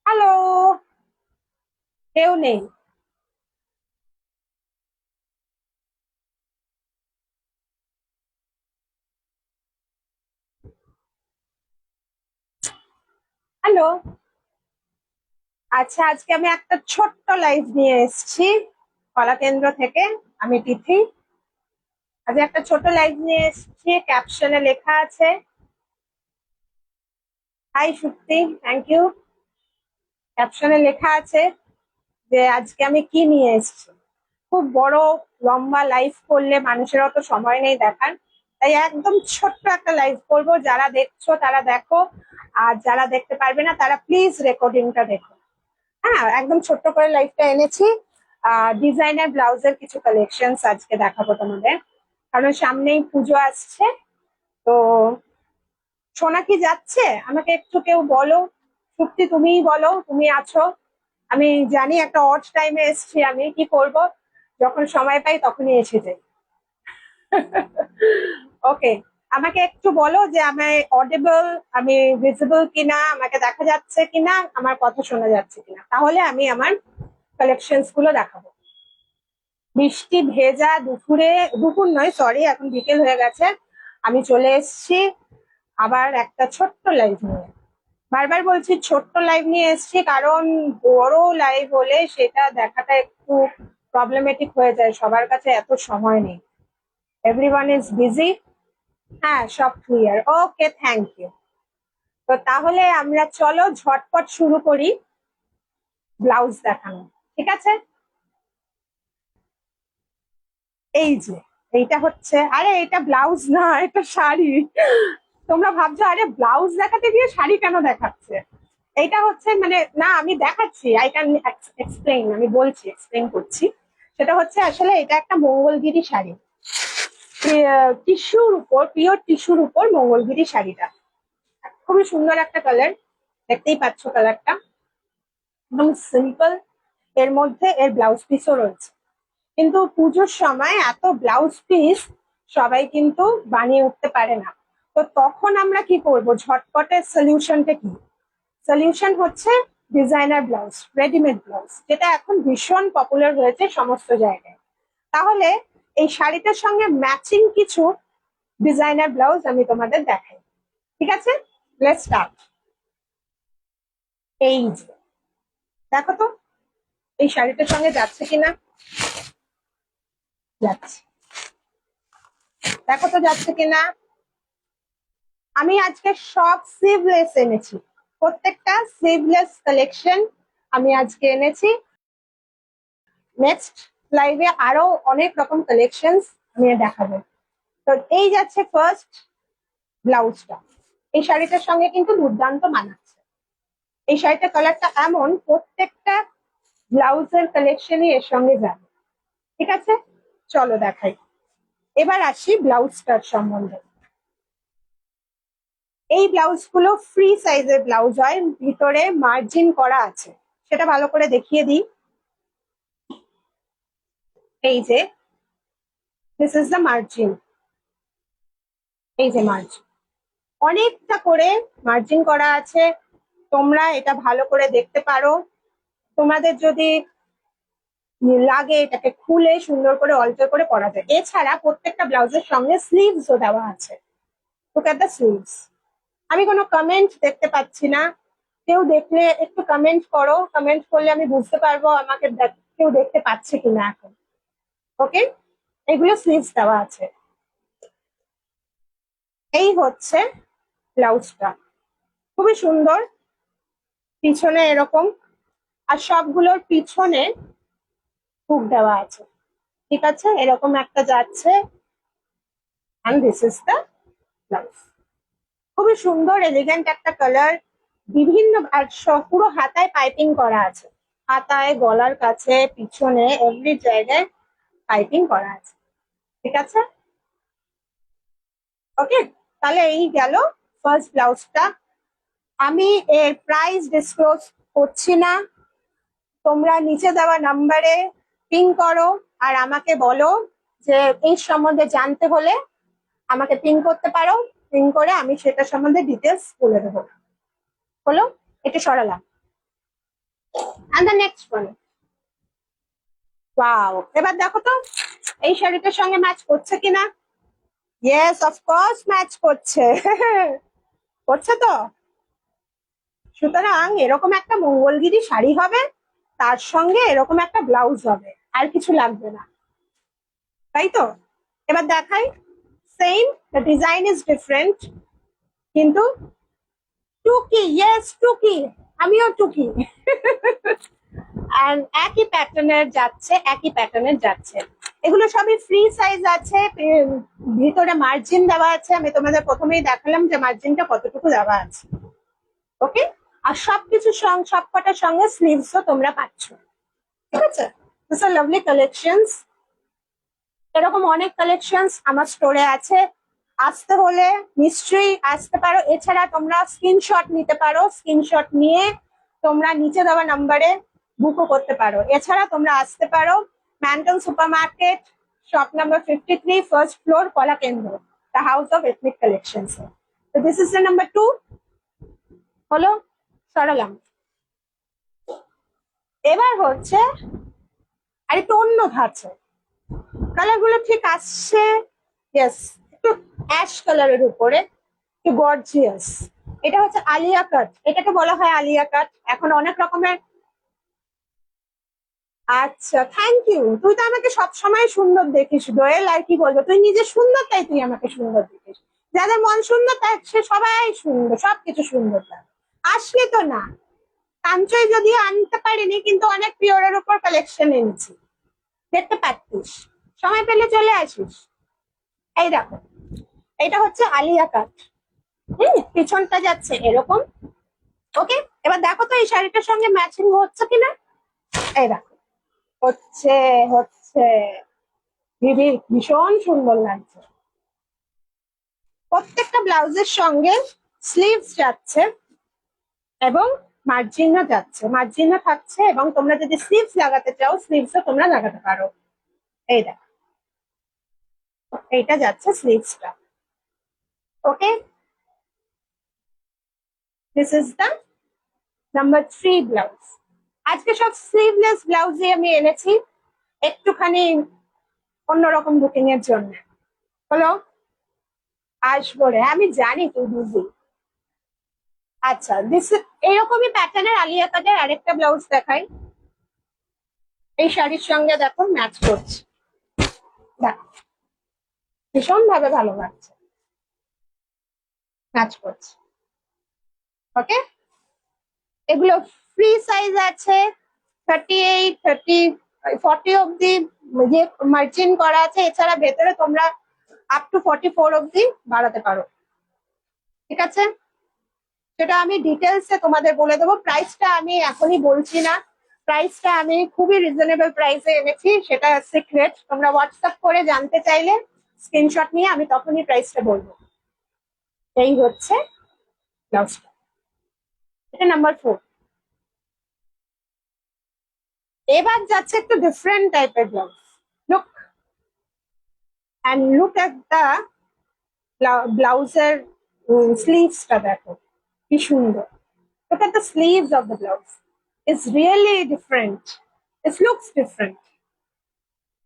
Hello. কেউ নেই? Hello. আচ্ছা, আজকে আমি একটা ছোট্ট লাইভ নিয়ে এসেছি কলা কেন্দ্র থেকে। আমি তিথি। আজ একটা ছোট লাইভ নিয়ে এসেছি, ক্যাপশনে লেখা আছে, হাই সুপ্তি, থ্যাংক ইউ। ক্যাপশনে লেখা আছে যে আজকে আমি কি নিয়ে এসেছি। খুব বড় লম্বা লাইভ করলে মানুষের অত সময় নেই দেখার, তাই একদম ছোট্ট একটা লাইভ করবো। যারা দেখছো তারা দেখো, আর যারা দেখতে পারবে না তারা প্লিজ রেকর্ডিংটা দেখো। হ্যাঁ, একদম ছোট্ট করে লাইফটা এনেছি। ডিজাইনার ব্লাউজের কিছু কালেকশন আজকে দেখাবো তোমাদের, কারণ সামনেই পুজো আসছে। তো সোনা কি যাচ্ছে? আমাকে একটু কেউ বলো। সত্যি তুমিই বলো, তুমি আছো। আমি জানি একটা অড টাইমে এসছি, আমি কি করব, যখন সময় পাই তখনই এসে যাই। ওকে, আমাকে একটু বলো যে আমি অডিবল, আমি ভিজিবল কিনা, আমাকে দেখা যাচ্ছে কিনা, আমার কথা শোনা যাচ্ছে কিনা, তাহলে আমি আমার কালেকশনস গুলো দেখাবো। বৃষ্টি ভেজা দুপুরে, দুপুর নয় সরি, এখন বিকেল হয়ে গেছে, আমি চলে এসেছি আবার একটা ছোট্ট লাইভ নিয়ে। বারবার বলছি ছোট্ট লাইভ নিয়ে এসেছি, কারণ বড় লাইভ হলে সেটা দেখাটা একটু প্রবলেমেটিক হয়ে যায়, সবার কাছে এত সময় নেই, এভরিওয়ান ইজ বিজি। হ্যাঁ, সব ক্লিয়ার, ওকে, থ্যাংক ইউ। তো তাহলে আমরা চলো ঝটপট শুরু করি ব্লাউজ দেখানো, ঠিক আছে? এই যে, এইটা হচ্ছে, আরে এটা ব্লাউজ না, এটা শাড়ি। তোমরা ভাবছো আরে ব্লাউজ দেখাতে গিয়ে শাড়ি কেন দেখাচ্ছে। এইটা হচ্ছে মানে, না আমি দেখাচ্ছি, আই ক্যান এক্সপ্লেইন, আমি বলছি, এক্সপ্লেইন করছি। সেটা হচ্ছে আসলে এটা একটা মঙ্গলগিরি শাড়ি, টিস্যুর উপর, পিওর টিস্যুর উপর মঙ্গলগিরি শাড়িটা। খুবই সুন্দর একটা কালার, দেখতেই পাচ্ছ কালারটা, একদম সিম্পল। এর মধ্যে এর ব্লাউজ পিসও রয়েছে, কিন্তু পুজোর সময় এত ব্লাউজ পিস সবাই কিন্তু বানিয়ে উঠতে পারে না। তো তখন আমরা কি করব, ঝটপটের সলিউশনটা কি? সলিউশন হচ্ছে ডিজাইনার ব্লাউজ, রেডিমেড ব্লাউজ, যেটা এখন ভীষণ পপুলার হয়েছে সমস্ত জায়গায়। তাহলে এই শাড়িটার সঙ্গে ম্যাচিং কিছু ডিজাইনার ব্লাউজ আমি তোমাদের দেখাই, ঠিক আছে? Let's start. এই যে, দেখো তো এই শাড়িটার সঙ্গে যাচ্ছে কিনা। যাচ্ছে, দেখো তো যাচ্ছে কিনা। আমি আজকে সব স্লিভলেস এনেছি, প্রত্যেকটা স্লিভলেস কালেকশন আমি আজকে এনেছি। নেক্সট লাইভে আরো অনেক রকম কালেকশন আমি দেখাবো। তো এই যাচ্ছে ফার্স্ট ব্লাউজটা, এই শাড়িটার সঙ্গে কিন্তু দুর্দান্ত মানাচ্ছে। এই শাড়িটার কালারটা এমন, প্রত্যেকটা ব্লাউজের কালেকশনই এর সঙ্গে যাবে, ঠিক আছে? চলো দেখাই। এবার আসি ব্লাউজটার সম্বন্ধে। এই ব্লাউজ গুলো ফ্রি সাইজের ব্লাউজ হয়, ভিতরে মার্জিন করা আছে, সেটা ভালো করে দেখিয়ে দিই। এই যে, দিস ইজ দ্য মার্জিন, এই যে মার্জিন, অনেকটা করে মার্জিন করা আছে। তোমরা এটা ভালো করে দেখতে পারো, তোমাদের যদি লাগে এটাকে খুলে সুন্দর করে অল্টার করে পরা যায়। এছাড়া প্রত্যেকটা ব্লাউজের সঙ্গে স্লিভসও দেওয়া আছে, লুক এট দ্য স্লিভস। আমি কোনো কমেন্ট দেখতে পাচ্ছি না, কেউ দেখলে একটু কমেন্ট করো, কমেন্ট করলে আমি বুঝতে পারবো আমাকে কেউ দেখতে পাচ্ছে কিনা এখন। ওকে, এগুলো স্লিভস দেওয়া আছে। এই হচ্ছে ব্লাউজটা, খুবই সুন্দর, পিছনে এরকম, আর সবগুলোর পিছনে হুক দেওয়া আছে, ঠিক আছে? এরকম একটা যাচ্ছে, and this is the blouse. খুবই সুন্দর এলিগেন্ট একটা কালার, বিভিন্ন, আর পুরো হাতায় পাইপিং করা আছে, হাতায়, গলার কাছে, পিছনে, এভরি জায়গায় পাইপিং করা আছে, ঠিক আছে? ওকে, তাহলে এই গেল ফার্স্ট ব্লাউজটা। আমি এর প্রাইস ডিসক্লোজ করছি না, তোমরা নিচে দেওয়া নাম্বারে পিং করো, আর আমাকে বলো যে এই সম্বন্ধে জানতে হলে আমাকে পিং করতে পারো, পিং করে আমি সেটা সম্বন্ধে ডিটেলস বলে দেবো। হলো, এটা সরালাম। and the next one. Wow, এবার দেখো তো এই শাড়িটার সঙ্গে ম্যাচ করছে কিনা। ইয়েস, অফকোর্স ম্যাচ করছে। করছে তো। সুতরাং এরকম একটা মঙ্গলগিরি শাড়ি হবে, তার সঙ্গে এরকম একটা ব্লাউজ হবে, আর কিছু লাগবে না, তাই তো। এবার দেখাই, same, the design is different, কিন্তু টুকি, ইয়েস টুকি, আমিও টুকি। আর একই প্যাটার্নের যাচ্ছে, একই প্যাটার্নের যাচ্ছে। এগুলো সবই ফ্রি সাইজ আছে, ভিতরে মার্জিন দেওয়া আছে। আমি তোমাদের প্রথমেই দেখালাম যে মার্জিনটা কতটুকু দেওয়া আছে। ওকে, আর সবকিছু সবকটার সঙ্গে স্লিভসও তোমরা পাচ্ছ। ঠিক আছে, দিস আর লাভলি কালেকশনস। এরকম অনেক কালেকশনস আমার স্টোরে আছে, আসতে হলে নিশ্চয়ই আসতে পারো। এছাড়া তোমরা স্ক্রিনশট নিতে পারো, স্ক্রিনশট নিয়ে তোমরা নিচে দেওয়া নাম্বারে বুকও করতে পারো। এছাড়া তোমরা আসতে পারো Manton super market, shop number 53, first floor, কলা কেন্দ্র, the house of ethnic collections. তো দিস ইজ দ্য নাম্বার 2 হলো, সরালাম। এবার হচ্ছে আরেকটু অন্য ধাঁচে, কালার গুলো ঠিক আসছে। ইয়েস, একটু অ্যাশ কালারের উপরে, একটু গর্জিয়াস। এটা হচ্ছে আলিয়া কাট, এটাকে বলা হয় আলিয়া কাট। এখন অনেক রকমের। আচ্ছা, থ্যাংক ইউ। তুই তো আমাকে সবসময় সুন্দর দেখিস দোয়েল, আর কি বলবো, তুই নিজে সুন্দর তাই তুই আমাকে সুন্দর দেখিস। যাদের মন সুন্দর তাই সে সবাই সুন্দর, সবকিছু সুন্দর। তার আসলি তো না, কাঞ্চয় যদিও আনতে পারিনি, কিন্তু অনেক পিওরের উপর কালেকশন এনেছি, দেখতে পাচ্ছিস। সময় পেলে চলে আসিস। এই দেখো, এটা হচ্ছে আলিয়া কাট। পিছনটা যাচ্ছে এরকম। ওকে, এবার দেখো তো এই শাড়িটার সঙ্গে ম্যাচিং হচ্ছে কিনা। এই দেখো, হচ্ছে হচ্ছে ভীষণ সুন্দর লাগছে। প্রত্যেকটা ব্লাউজের সঙ্গে স্লিভস যাচ্ছে এবং মার্জিনও যাচ্ছে, মার্জিনও থাকছে, এবং তোমরা যদি স্লিভস লাগাতে চাও স্লিভসও তোমরা লাগাতে পারো। এই দেখো, এইটা যাচ্ছে স্লিভসটা। Okay, this is the number 3 blouse. আজকে সব স্লিভলেস ব্লাউজই আমি এনেছি, একটুখানি অন্যরকম লুকিং এর জন্য। হলো, আসবো রে, আমি জানি তুই বিজি। আচ্ছা, দিস এইরকমই প্যাটার্নের আলিয়া কাটের আরেকটা ব্লাউজ দেখাই। এই শাড়ির সঙ্গে দেখো ম্যাচ করছে, দেখো ভীষণ ভাবে ভালো লাগছে, ম্যাচ করছে। ওকে, এগুলো ফ্রি সাইজ আছে, 38, 30, 40 অব্দি যে মার্জিন করা আছে। এছাড়া ভেতরে তোমরা আপ টু 44 অব্দি বাড়াতে পারো। ঠিক আছে, সেটা আমি ডিটেলসে তোমাদের বলে দেবো। প্রাইসটা আমি এখনই বলছি না, প্রাইসটা আমি খুবই রিজনেবল প্রাইসে এনেছি, সেটা সিক্রেট। তোমরা হোয়াটসঅ্যাপ করে জানতে চাইলে স্ক্রিনশট নিয়ে আমি তখনই প্রাইসটা বলবো। এই হচ্ছে ব্লাউজটা, এটা নাম্বার 4। এবার যাচ্ছে একটু ডিফারেন্ট টাইপের blouse. Look and look at the ব্লাউজের স্লিভসটা, দেখো কি সুন্দর। Look at the sleeves of the blouse. It's really different. It looks different.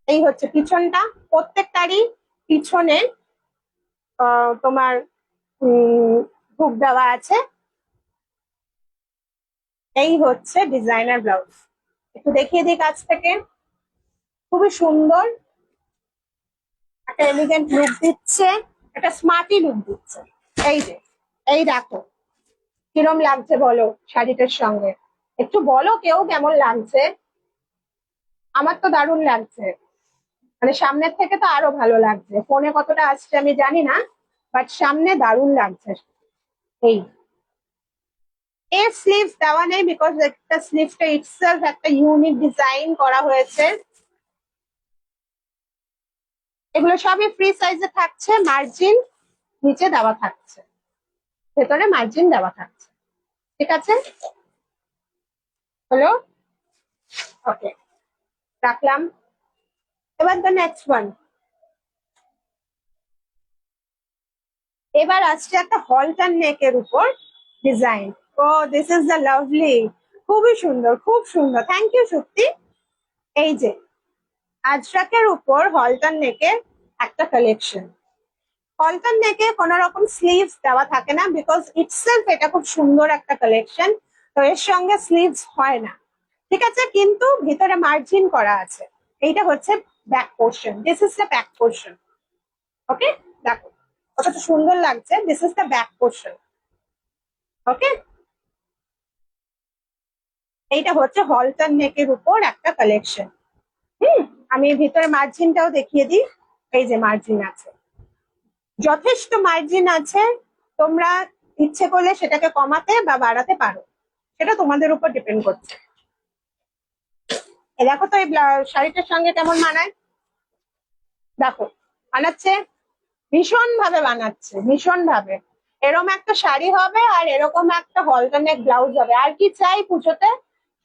এই হচ্ছে পিছনটা, প্রত্যেকটারই পিছনে তোমার হুক দেওয়া আছে। এই হচ্ছে ডিজাইনার ব্লাউজ, একটু দেখিয়ে দিই কাছ থেকে। খুবই সুন্দর, একটা এলিগেন্ট লুক দিচ্ছে, একটা স্মার্টি লুক দিচ্ছে। এই যে, এই দেখো কিরম লাগছে বলো শাড়িটার সঙ্গে, একটু বলো কেউ কেমন লাগছে। আমার তো দারুণ লাগছে, মানে সামনের থেকে তো আরো ভালো লাগছে। ফোনে কতটা আসছে আমি জানি না, বাট সামনে দারুণ লাগছে। এই এর স্লিভস দেওয়া নেই, বিকজ একটা স্লিভসটা ইটসেলফ একটা ইউনিক ডিজাইন করা হয়েছে। এগুলো সবই ফ্রি সাইজে থাকছে, মার্জিন নিচে দেওয়া থাকছে, ভেতরে মার্জিন দেওয়া থাকছে। ঠিক আছে, হলো, ওকে, রাখলাম। এবার দ্য নেক্সট ওয়ান। এবার আসছে একটা হলটার নেকের উপর design. Oh, this is the lovely খুবই সুন্দর, খুব সুন্দর, থ্যাংক ইউ সত্যি। এই যে আজরাকের উপর হলটার নেকে একটা কালেকশন। হলটার নেকে কোন রকম স্লিভস দেওয়া থাকে না, বিকজ ইটসেলফ এটা খুব সুন্দর একটা কালেকশন, তো এর সঙ্গে স্লিভস হয় না, ঠিক আছে, কিন্তু ভিতরে মার্জিন করা আছে। এইটা হচ্ছে back portion, this is the back portion. Okay, দেখো কতটা সুন্দর লাগছে, this is the back portion. Okay, এইটা হচ্ছে হলটার নেকের উপর একটা কালেকশন। আমি ভিতরে মার্জিনটাও দেখিয়ে দিই। এই যে মার্জিন আছে, যথেষ্ট মার্জিন আছে। তোমরা ইচ্ছে করলে সেটাকে কমাতে বা বাড়াতে পারো, সেটা তোমাদের উপর ডিপেন্ড করছে। দেখো তো এই শাড়িটার সঙ্গে কেমন মানায়, দেখো বানাচ্ছে, ভীষণ ভাবে বানাচ্ছে, ভীষণ ভাবে। এরকম একটা শাড়ি হবে আর এরকম একটা হলটারনেট ব্লাউজ হবে, আর কি চাই পুজোতে।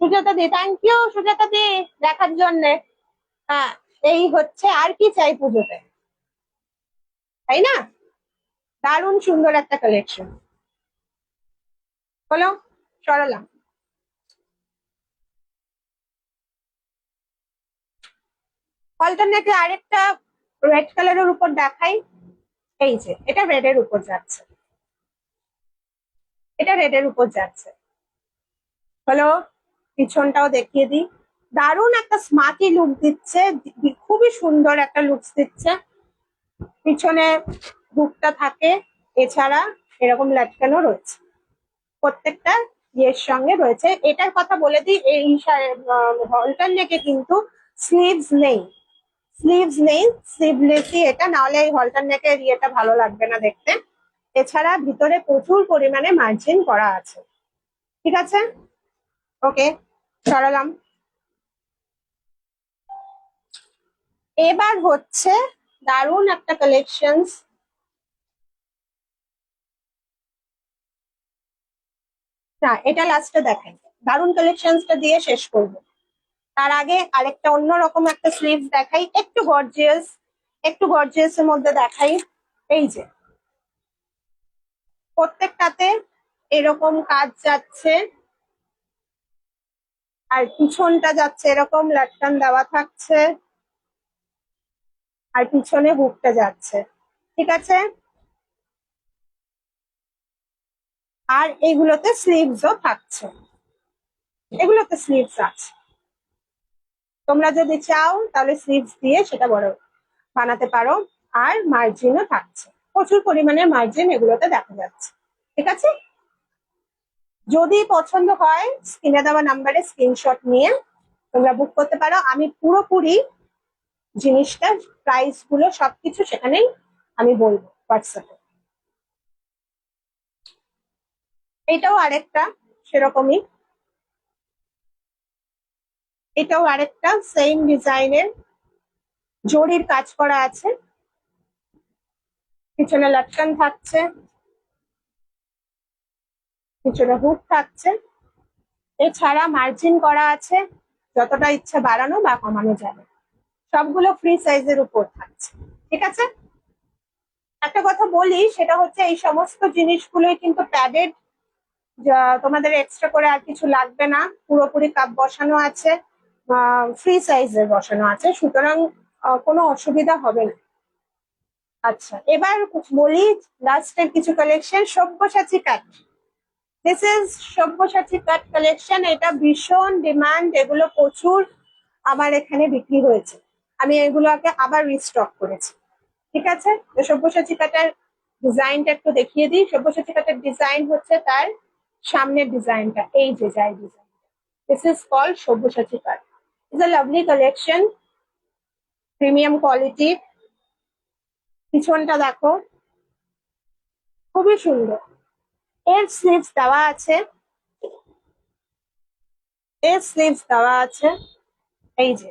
সুজাতা দি, থ্যাংক ইউ সুজাতা দি দেখার জন্য। হ্যাঁ, এই হচ্ছে, আর কি চাই পুজোতে, তাই না? দারুণ সুন্দর একটা কালেকশন হলো। সরলা, অল্টারনেটে আরেকটা রেড কালারের উপর দেখাই। এই যে এটা রেড এর উপর যাচ্ছে, এটা রেড এর উপর যাচ্ছে হলো। পিছনটাও দেখিয়ে দিই, দারুণ একটা স্মার্টি লুক দিচ্ছে, খুবই সুন্দর একটা লুকস দিচ্ছে। পিছনে হুকটা থাকে, এছাড়া এরকম লাটকানো রয়েছে, প্রত্যেকটা ইয়ের সঙ্গে রয়েছে। এটার কথা বলে দিই, এই অল্টারনেটে কিন্তু স্লিভস নেই, স্লিভস নেই, স্লিভলেসই এটা, নাহলে এই হলটার নেকের ইয়েটা ভালো লাগবে না দেখতে। এছাড়া ভিতরে প্রচুর পরিমাণে মার্জিন করা আছে, ঠিক আছে। ওকে, সরালাম। এবার হচ্ছে দারুণ একটা কালেকশনস। না, এটা লাস্টে দেখেন, দারুণ কালেকশনসটা দিয়ে শেষ করব। তার আগে আরেকটা অন্যরকম একটা স্লিভস দেখাই, একটু গর্জিয়াস, একটু গর্জিয়াস এর মধ্যে দেখাই। এই যে প্রত্যেকটাতে এরকম কাজ যাচ্ছে, আর পিছনটা যাচ্ছে এরকম লাটকান দেওয়া থাকছে, আর পিছনে হুকটা যাচ্ছে, ঠিক আছে। আর এগুলোতে স্লিভসও থাকছে, এগুলোতে স্লিভস আছে, তোমরা যদি চাও তাহলে স্লিভস দিয়ে সেটা বড় বানাতে পারো। আর মার্জিনও থাকছে, প্রচুর পরিমাণে মার্জিন এগুলোতে দেখা যাচ্ছে, ঠিক আছে। যদি পছন্দ হয় স্ক্রিনে দেওয়া নাম্বারে স্ক্রিনশট নিয়ে তোমরা বুক করতে পারো। আমি পুরোপুরি জিনিসটা প্রাইস গুলো সবকিছু সেখানেই আমি বলবো হোয়াটসঅ্যাপে। এটাও আরেকটা সেরকমই, এটাও আরেকটা সেম ডিজাইনের, জরির কাজ করা আছে, পিছনে লটকান থাকছে, পিছনে হুক থাকছে, এছাড়া মার্জিন করা আছে, যতটা ইচ্ছা বাড়ানো বা কমানো যাবে। সবগুলো ফ্রি সাইজের উপর থাকছে, ঠিক আছে। একটা কথা বলি, সেটা হচ্ছে এই সমস্ত জিনিসগুলোই কিন্তু প্যাডেড, তোমাদের এক্সট্রা করে আর কিছু লাগবে না, পুরোপুরি কাপ বসানো আছে, ফ্রি সাইজের বসানো আছে, সুতরাং কোনো অসুবিধা হবে না। আচ্ছা, এবার বলি লাস্টের কিছু collection, Sabyasachi cut. This is Sabyasachi cut collection, এটা ভীষণ ডিমান্ড, এগুলো প্রচুর আমার এখানে বিক্রি হয়েছে, আমি এগুলোকে আবার রিস্টক করেছি, ঠিক আছে। তো সব্যসাচী কাটার ডিজাইনটা একটু দেখিয়ে দিই। সব্যসাচী কাটার ডিজাইন হচ্ছে তার সামনের ডিজাইনটা, এই যে যাই design, this is called Sabyasachi cut. Is a lovely collection, premium quality. পিছনটা দেখো, খুবই সুন্দর, এর স্লিভস দেওয়া আছে, এর স্লিভস দেওয়া আছে, এই যে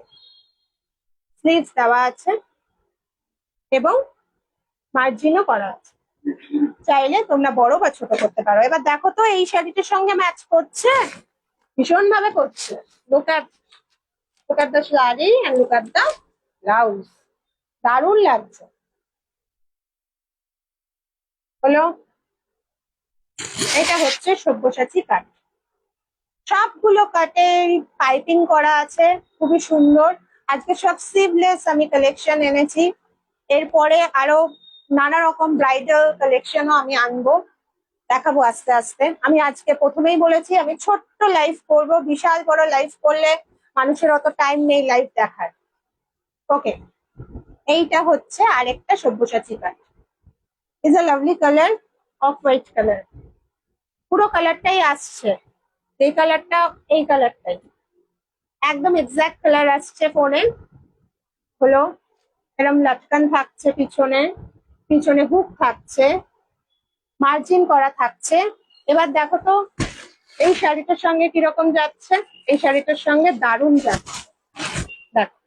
স্লিভস দেওয়া আছে এবং মার্জিনও করা আছে, চাইলে তোমরা বড় বা ছোট করতে পারো। এবার দেখো তো এই শাড়িটির সঙ্গে ম্যাচ করছে, ভীষণ ভাবে করছে। Look at the sari and look at the blouse, দারুণ লাগছে হলো। এটা হচ্ছে সব্যসাচী কাট, সবগুলো কাটে পাইপিং করা আছে, খুবই সুন্দর। আজকে সব স্লিভলেস আমি কালেকশন এনেছি। এরপরে আরো নানা রকম ব্রাইডাল কালেকশনও আমি আনবো, দেখাবো আস্তে আস্তে। আমি আজকে প্রথমেই বলেছি আমি ছোট্ট লাইভ করব, বিশাল বড় লাইভ করলে মানুষের অত টাইম নেই লাইভ দেখার। ওকে, এইটা হচ্ছে আরেকটা Sabyasachi cut. Is a lovely colour, off white colour. পুরো কালারটাই আসছে, এই কালারটা এই কালারটাই একদম এক্সাক্ট কালার আসছে ফোনে। হলো এরকম লটকান থাকছে, পিছনে পিছনে হুক থাকছে, মার্জিন করা থাকছে। এবার দেখো তো এই শাড়িটার সঙ্গে কিরকম যাচ্ছে। এই শাড়িটার সঙ্গে দারুণ যাচ্ছে, দেখো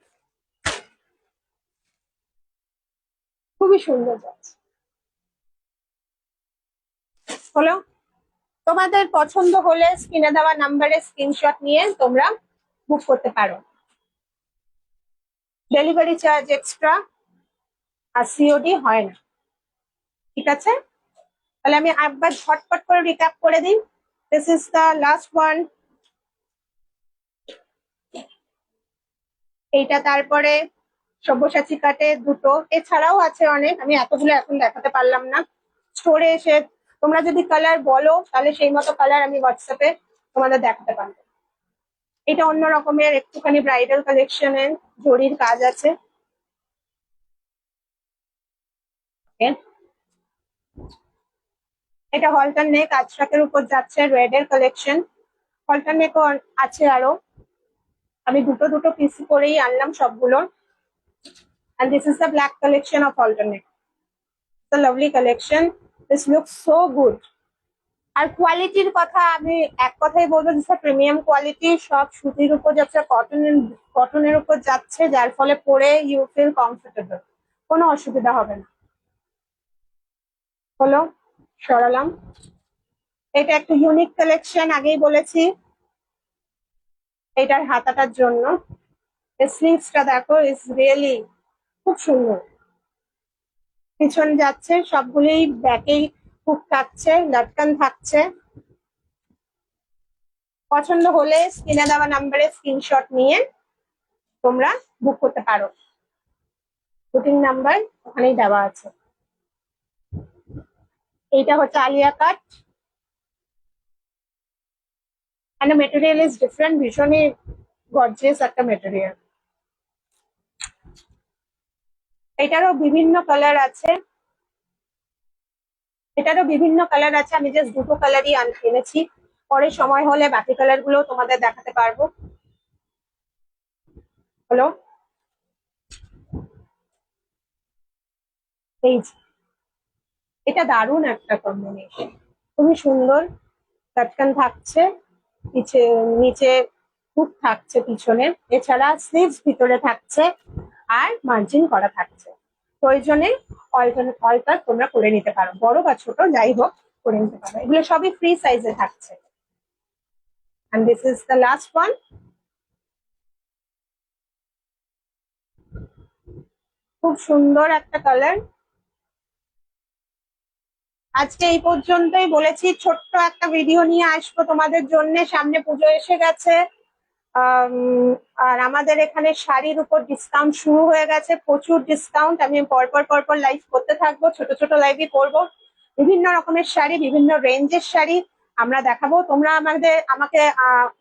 খুবই সুন্দর যাচ্ছে। হলো, তোমাদের পছন্দ হলে স্ক্রিনে দেওয়া নাম্বারে স্ক্রিনশট নিয়ে তোমরা বুক করতে পারো। ডেলিভারি চার্জ এক্সট্রা, আর সিওডি হয় না। ঠিক আছে, তাহলে আমি একবার ঝটপট করে রিক্যাপ করে দিই। This is the last one. এইটা তারপরে সব্যসাচী কাটে দুটো, এছাড়াও আছে অনেক, আমি এতগুলো এখন দেখাতে পারলাম না। স্টোরে এসে তোমরা যদি কালার বলো তাহলে সেই মতো কালার আমি হোয়াটসঅ্যাপে তোমাদের দেখাতে পারবো। এটা অন্য রকমের একটুখানি ব্রাইডাল কালেকশনের জরির কাজ আছে। এটা হলটার নেক, আজরাকের উপর যাচ্ছে, রেড এর কালেকশন। হলটার নেকও আছে আরো, আমি দুটো দুটো পিস করেই আনলাম সবগুলো। and this is the black collection of alternate. It's a lovely collection. This looks so good. আর কোয়ালিটির কথা আমি এক কথাই বলবো, যে প্রিমিয়াম কোয়ালিটি, সব সুতির উপর যাচ্ছে, কটনের উপর যাচ্ছে, যার ফলে পরে ইউ ফিল কমফোর্টেবল, কোনো অসুবিধা হবে না। হলো, সরালাম। এটা একটা ইউনিক কালেকশন, আগেই বলেছি। এটার হাতাটার জন্য স্লিভসটা দেখো, ইজ রিয়েলি খুব সুন্দর। পিছন যাচ্ছে, সবগুলোই ব্যাকেই হুক থাকছে, লটকান থাকছে। পছন্দ হলে স্ক্রিনে দেওয়া নাম্বারে স্ক্রিনশট নিয়ে তোমরা বুক করতে পারো, বুকিং নাম্বার ওখানেই দেওয়া আছে। এইটা হচ্ছে আলিয়া কাট, and the material is different, ভীষণই গর্জিয়াস একটা মেটেরিয়াল। এটারও বিভিন্ন কালার আছে, আমি জাস্ট দুটো কালারই এনেছি, পরে সময় হলে বাকি কালার গুলো তোমাদের দেখাতে পারবো। হলো, এই এটা দারুণ একটা কম্বিনেশন, খুবই সুন্দর। লটকান থাকছে, নিচে হুক থাকছে পিছনে, এছাড়া স্লিভস ভিতরে থাকছে, আর মার্জিন করা থাকছে। প্রয়োজনে অল্টার তোমরা করে নিতে পারো, বড় বা ছোট যাই হোক করে নিতে পারো। এগুলো সবই ফ্রি সাইজে থাকছে। and this is the last one. খুব সুন্দর একটা কালার। আজকে এই পর্যন্তই, বলেছি ছোট্ট একটা ভিডিও নিয়ে আসবো তোমাদের জন্য, সামনে পুজো এসে গেছে। আর আমাদের এখানে শাড়ির উপর ডিসকাউন্ট শুরু হয়ে গেছে, প্রচুর ডিসকাউন্ট। আমি পরপর লাইভ করতে থাকবো, ছোট ছোট লাইভই করবো। বিভিন্ন রকমের শাড়ি, বিভিন্ন রেঞ্জের শাড়ি আমরা দেখাবো। তোমরা আমাকে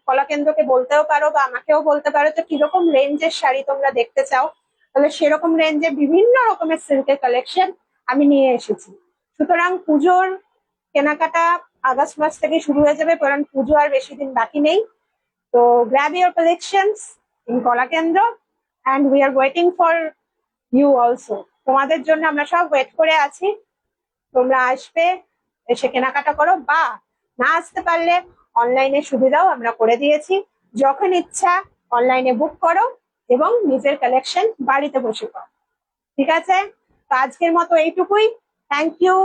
কলাকেন্দ্রকে বলতেও পারো, বা আমাকেও বলতে পারো যে কিরকম রেঞ্জের শাড়ি তোমরা দেখতে চাও, তাহলে সেরকম রেঞ্জে বিভিন্ন রকমের সিল্কের কালেকশন আমি নিয়ে এসেছি। সুতরাং পুজোর কেনাকাটা আগস্ট মাস থেকে শুরু হয়ে যাবে, কারণ পুজো আর বেশি দিন বাকি নেই। তো grab your collections in কলাকেন্দ্র, and we are waiting for you also. তোমাদের জন্য আমরা সব ওয়েট করে আছি, তোমরা আসবে, এসে কেনাকাটা করো, বা না আসতে পারলে অনলাইনে সুবিধাও আমরা করে দিয়েছি। যখন ইচ্ছা অনলাইনে বুক করো এবং নিজের কালেকশন বাড়িতে বসে করো। ঠিক আছে, তো আজকের মতো এইটুকুই। থ্যাংক ইউ,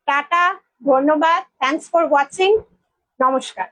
টাটা, ধন্যবাদ, থ্যাংকস ফর ওয়াচিং, নমস্কার।